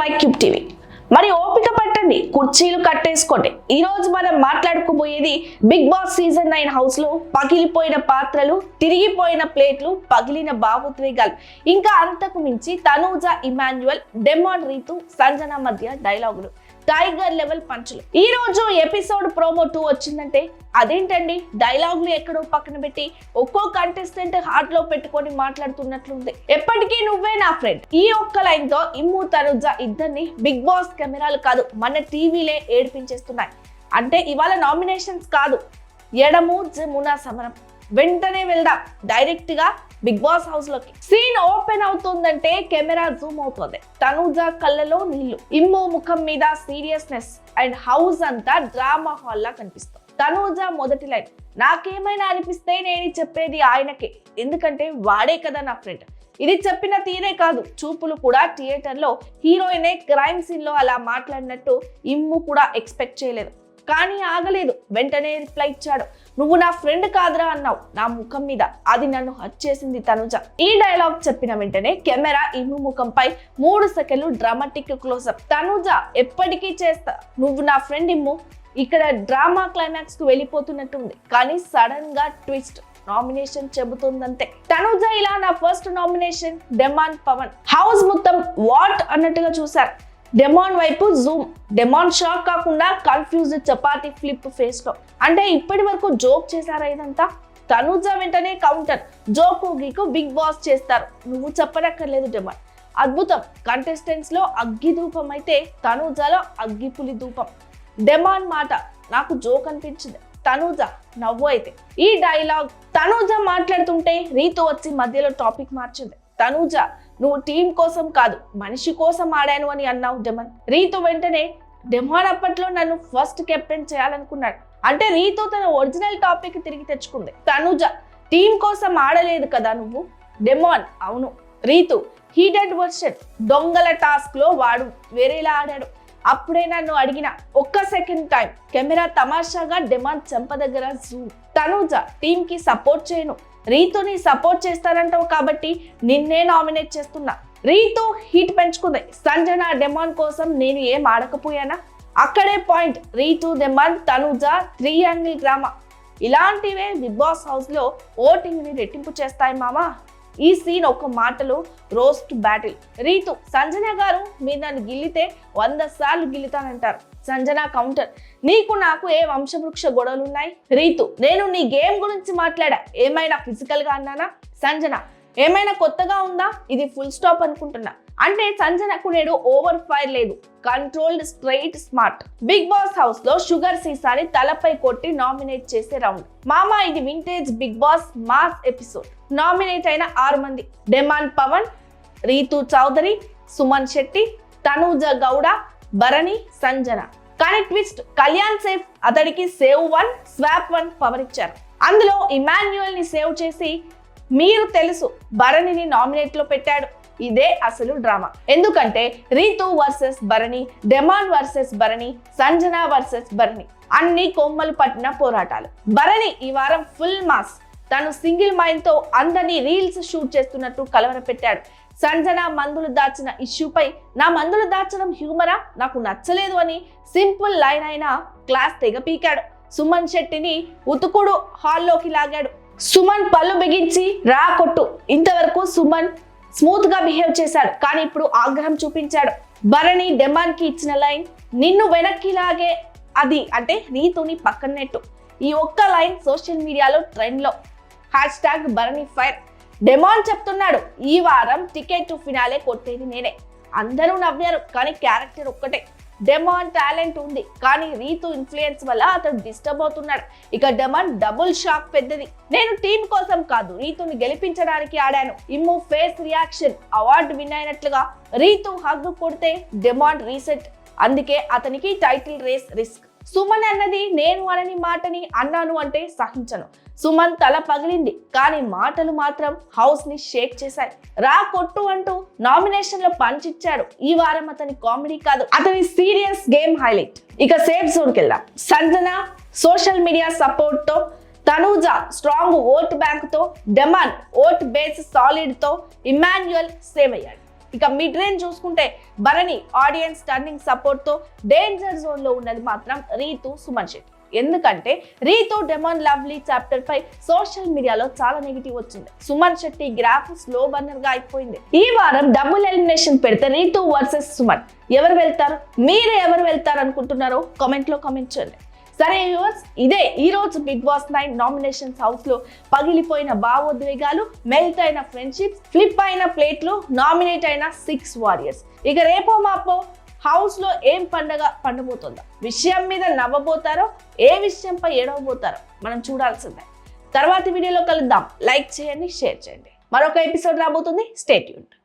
YCube TV. మరి ఓపిక పట్టండి, కుర్చీలు కట్టేసుకోండి. ఈ రోజు మనం మాట్లాడుకోబోయేది బిగ్ బాస్ సీజన్ 9 హౌస్ లో పగిలిపోయిన పాత్రలు, తిరిగిపోయిన ప్లేట్లు, పగిలిన భావోద్వేగాలు, ఇంకా అంతకు మించి తనూజ, ఇమాన్యుయల్, డెమాన్, రీతు, సంజన మధ్య డైలాగులు, టైగర్ లెవెల్ పంచులు. ఈ రోజు ఎపిసోడ్ ప్రోమో 2 వచ్చిందంటే అదేంటండి, డైలాగులు ఎక్కడో పక్కన పెట్టి ఒక్కో కంటెస్టెంట్ హార్ట్ లో పెట్టుకొని మాట్లాడుతున్నట్లుంది. ఎప్పటికీ నువ్వే నా ఫ్రెండ్, ఈ ఒక్క లైన్ తో ఇమ్ము, తనుజ ఇద్దరిని బిగ్ బాస్ కెమెరాలు కాదు మన టీవీలే ఏడిపించేస్తున్నాయి. అంటే ఇవాళ నామినేషన్స్ కాదు, ఎడము జమునా సమరం. వెంటనే వెళ్దాం డైరెక్ట్ గా బిగ్ బాస్ హౌస్ లోకి. సీన్ ఓపెన్ అవుతుందంటే కెమెరా జూమ్ అవుతుంది. తనూజ కళ్ళలో నీళ్లు, ఇమ్ము ముఖం మీద సీరియస్నెస్ అండ్ హౌస్ అంతా డ్రామా హాల్ లా కనిపిస్తుంది. తనూజ మొదటి లైన్, నాకేమైనా అనిపిస్తే నేను చెప్పేది ఆయనకే, ఎందుకంటే వాడే కదా నా ఫ్రెండ్. ఇది చెప్పిన తీరే కాదు, చూపులు కూడా థియేటర్ లో హీరోయినే క్రైమ్ సీన్ లో అలా మాట్లాడినట్టు ఇమ్ము కూడా ఎక్స్పెక్ట్ చేయలేదు. కానీ ఆగలేదు, వెంటనే రిప్లై ఇచ్చాడు. నువ్వు నా ఫ్రెండ్ కాదురా అన్నావు నా ముఖం మీద, అది నన్ను హర్ట్ చేసింది తనుజ. ఈ డైలాగ్ చెప్పిన వెంటనే కెమెరా ఇమ్ము ముఖంపై 3 సెకండ్లు డ్రామాటిక్ క్లోజప్. తనుజ, ఎప్పటికీ చేస్తా, నువ్వు నా ఫ్రెండ్ ఇమ్ము. ఇక్కడ డ్రామా క్లైమాక్స్ కు వెళ్ళిపోతున్నట్టుంది, కానీ సడన్ గా ట్విస్ట్, నామినేషన్ చెబుతుందంతే. తనుజ ఇలా నా first nomination, Demon, Pavan. House మొత్తం వాట్ అన్నట్టుగా చూశారు. డెమాన్ వైపు జూమ్, డెమాన్ షాక్ కాకుండా కన్ఫ్యూజ్డ్ చపాతీ ఫ్లిప్ ఫేస్ లో. అంటే ఇప్పటి వరకు జోక్ చేశారా ఇదంతా? తనుజ వెంటనే కౌంటర్, జోకు గీకు బిగ్ బాస్ చేస్తారు, నువ్వు చెప్పనక్కర్లేదు డెమాన్. అద్భుతం, కంటెస్టెంట్స్ లో అగ్గి ధూపం అయితే తనుజలో అగ్గిపులి ధూపం. డెమాన్ మాట నాకు జోక్ అనిపించింది, తనుజ నవ్వు అయితే. ఈ డైలాగ్ తనుజ మాట్లాడుతుంటే రీతు వచ్చి మధ్యలో టాపిక్ మార్చింది. తనుజ, నువ్వు టీం కోసం కాదు మనిషి కోసం ఆడాను అని అన్నావు డెమాన్. రీతు వెంటనే, డెమాన్ అప్పట్లో నన్ను ఫస్ట్ కెప్టెన్ చేయాలనుకున్నాడు అంటే రీతు తన ఒరిజినల్ టాపిక్ తిరిగి తెచ్చుకుంది. తనుజ, టీం కోసం ఆడలేదు కదా నువ్వు. డెమాన్, అవును. రీతు, హీటెడ్ వర్షన్, దొంగల టాస్క్ లో వాడు వేరేలా ఆడాడు. అప్పుడే నన్ను అడిగిన ఒక్క సెకండ్ టైం. కెమెరా తమాషాగా డెమాన్ చెంప దగ్గర జూమ్. తనుజ, టీం కి సపోర్ట్ చేయను, రీతుని సపోర్ట్ చేస్తారంటావు కాబట్టి నిన్నే నామినేట్ చేస్తున్నా. రీతు హీట్ పెంచుకుంది. సంజన, డెమాన్ కోసం నేను ఏం ఆడకపోయానా? అక్కడే point. Ritu, Demon, Tanuja 3 angle drama. ఇలాంటివే బిగ్ బాస్ హౌస్ లో ఓటింగ్ ని రెట్టింపు చేస్తాయి మామా. ఈ సీన్ ఒక మాటలో రోస్ట్ బ్యాటిల్. రీతు, సంజన గారు మీరు నన్ను గిల్లితే 100 సార్లు గిల్లుతానంటారు. సంజన కౌంటర్, నీకు నాకు ఏ వంశవృక్ష గొడవలున్నాయి? రీతు, నేను నీ గేమ్ గురించి మాట్లాడా, ఏమైనా ఫిజికల్ గా అన్నానా? సంజన, ఏమైనా కొత్తగా ఉందా? ఇది ఫుల్ స్టాప్ అనుకుంటున్నా. అంటే సంజనకు నేడు ఓవర్ ఫైర్ లేదు, controlled, straight, smart. Bigg Boss house లో షుగర్ సీసాని తలపై కొట్టి నామినేట్ చేసే రౌండ్. మామా, ఇది vintage Bigg Boss mass episode. Nominate అయిన 6 మంది, డెమాన్, పవన్, రీతు చౌదరి, సుమన్ శెట్టి, తనూజ గౌడ, భరణి, సంజన. కానీ ట్విస్ట్, కళ్యాణ్ సేఫ్, అతడికి సేవ్ 1 స్వాప్ 1 పవర్ ఇచ్చారు. అందులో ఇమాన్యుయల్ ని సేవ్ చేసి మీరు తెలుసు భరణిని నామినేట్ లో పెట్టాడు. ఇదే అసలు డ్రామా. ఎందుకంటే Rithu versus Bharani, Demon versus Bharani, Sanjana versus Bharani, అన్ని కొమ్మలు పట్టిన పోరాటాలు. భరణి ఈ వారం ఫుల్ మాస్, తను సింగిల్ మైండ్ తో అందరినీ రీల్స్ షూట్ చేస్తున్నట్టు కలవరపెట్టాడు. సంజన మందులు దాచిన ఇష్యూపై నా మందులు దాచడం హ్యూమరా, నాకు నచ్చలేదు అని సింపుల్ లైన్ అయినా క్లాస్ తెగ పీకాడు. సుమన్ శెట్టిని ఉతుకుడు హాల్లోకి లాగాడు. సుమన్ పళ్ళు బిగించి రా కొట్టు. ఇంతవరకు సుమన్ స్మూత్ గా బిహేవ్ చేశాడు, కానీ ఇప్పుడు ఆగ్రహం చూపించాడు. భరణి డెమాన్ కి ఇచ్చిన లైన్, నిన్ను వెనక్కి లాగే, అది అంటే రీతుని పక్కన నెట్టు. ఈ ఒక్క లైన్ సోషల్ మీడియాలో ట్రెండ్ లో. #భరణి ఫైర్. డెమాన్ చెప్తున్నాడు, ఈ వారం టికెట్ టు ఫినాలే కొట్టేది నేనే. అందరూ నవ్వారు, కానీ క్యారెక్టర్ ఒక్కటే. డెమాన్ టాలెంట్ ఉంది, కానీ రీతు ఇన్ఫ్లుయెన్స్ వల్ల అతడు డిస్టర్బ్ అవుతున్నాడు. ఇక డెమాన్ డబుల్ షాక్ పెద్దది. నేను టీం కోసం కాదు రీతుని గెలిపించడానికి ఆడాను. Immu face reaction, award win అయినట్లుగా. రీతు హగ్ కొడితే డెమాన్ రీసెట్, అందుకే అతనికి టైటిల్ రేస్ రిస్క్. సుమన్ అన్నది నేను అనని మాటని అన్నాను అంటే సహించను. సుమన్ తల పగిలింది, కానీ మాటలు మాత్రం హౌస్ ని షేక్ చేశాయి. రా కొట్టు అంటూ నామినేషన్ లో పంచిచ్చాడు. ఈ వారం అతని కామెడీ కాదు, అతని సీరియస్ గేమ్ హైలైట్. ఇక సేఫ్ జోన్ కి వెళ్దాం. సంజన సోషల్ మీడియా సపోర్ట్ తో, తనూజ స్ట్రాంగ్ ఓట్ బ్యాంక్ తో, డెమాన్ ఓట్ బేస్ సాలిడ్ తో, ఇమాన్యుయల్ సేవ్ అయ్యాడు. ఇక మిడ్ రేంజ్ చూసుకుంటే భరణి ఆడియన్స్ టర్నింగ్ సపోర్ట్ తో డేంజర్ జోన్ లో ఉన్నది మాత్రం రీతు సుమన్ శెట్టి. ఎందుకంటే రీతు డెమాన్ లవ్లీ చాప్టర్ పై సోషల్ మీడియాలో చాలా నెగిటివ్ వచ్చింది. Suman Shetty graph slow burner గా అయిపోయింది. ఈ వారం డబుల్ ఎలిమినేషన్ పెడితే రీతు వర్సెస్ సుమన్ ఎవరు వెళ్తారు, మీరు ఎవరు వెళ్తారు అనుకుంటున్నారో కామెంట్ లో కామెంట్ చేయండి. సరే వ్యూవర్స్, ఇదే ఈ రోజు బిగ్ బాస్ 9 నామినేషన్స్ హౌస్ లో పగిలిపోయిన భావోద్వేగాలు, మెల్ట్ అయిన ఫ్రెండ్షిప్స్, ఫ్లిప్ అయిన ప్లేట్లు, నామినేట్ అయిన 6 వారియర్స్. ఇక రేపో మాపో హౌస్ లో ఏం పండగ పండబోతుందో, విషయం మీద నవ్వబోతారో, ఏ విషయంపై ఏడవబోతారో మనం చూడాల్సిందే. తర్వాతి వీడియోలో కలుద్దాం. లైక్ చేయండి, షేర్ చేయండి. మరొక ఎపిసోడ్ రాబోతుంది. Stay tuned.